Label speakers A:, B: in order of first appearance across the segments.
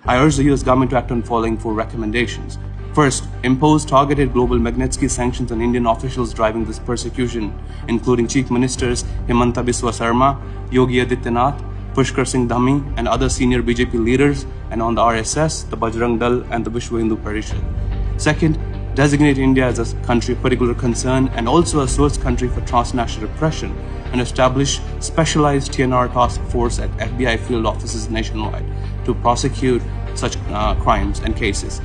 A: I urge the US government to act on following 4 recommendations. First, impose targeted global Magnitsky sanctions on Indian officials driving this persecution, including Chief Ministers Himanta Biswa Sarma, Yogi Adityanath, Pushkar Singh Dhami, and other senior BJP leaders, and on the RSS, the Bajrang Dal, and the Vishwa Hindu Parishad. Second, designate India as a country of particular concern and also a source country for transnational repression, and establish specialized TNR task force at FBI field offices nationwide to prosecute such crimes and cases.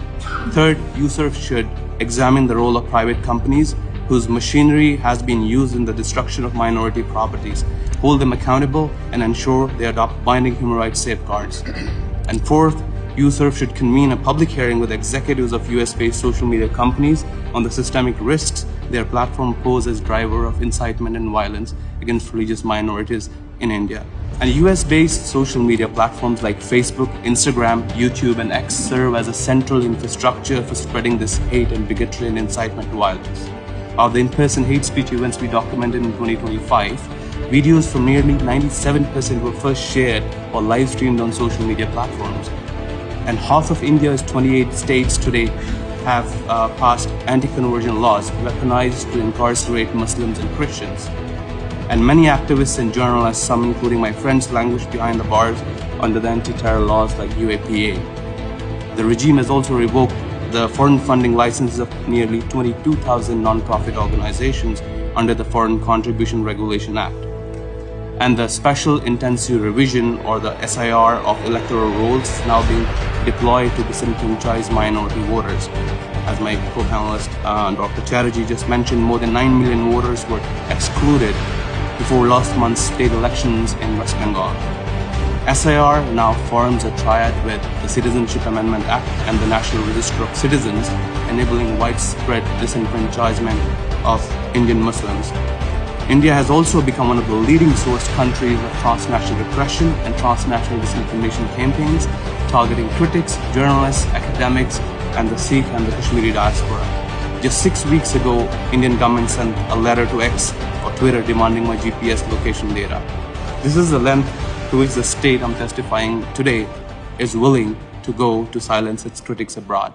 A: Third, USERF should examine the role of private companies whose machinery has been used in the destruction of minority properties, hold them accountable, and ensure they adopt binding human rights safeguards. And fourth, USERF should convene a public hearing with executives of US-based social media companies on the systemic risks their platform poses as driver of incitement and violence against religious minorities in India. And US-based social media platforms like Facebook, Instagram, YouTube, and X serve as a central infrastructure for spreading this hate and bigotry and incitement to violence. Of the in-person hate speech events we documented in 2025, videos from nearly 97% were first shared or live streamed on social media platforms. And half of India's 28 states today have passed anti-conversion laws weaponized to incarcerate Muslims and Christians. And many activists and journalists, some including my friends, languish behind the bars under the anti-terror laws like UAPA. The regime has also revoked the foreign funding licenses of nearly 22,000 non-profit organizations under the Foreign Contribution Regulation Act. And the Special Intensive Revision, or the SIR, of electoral rolls is now being deployed to disenfranchise minority voters. As my co-panelist Dr. Chatterjee just mentioned, more than 9 million voters were excluded before last month's state elections in West Bengal. SIR now forms a triad with the Citizenship Amendment Act and the National Register of Citizens, enabling widespread disenfranchisement of Indian Muslims. India has also become one of the leading source countries of transnational repression and transnational disinformation campaigns targeting critics, journalists, academics, and the Sikh and the Kashmiri diaspora. Just 6 weeks ago, Indian government sent a letter to X or Twitter demanding my GPS location data. This is the length to which the state I'm testifying today is willing to go to silence its critics abroad.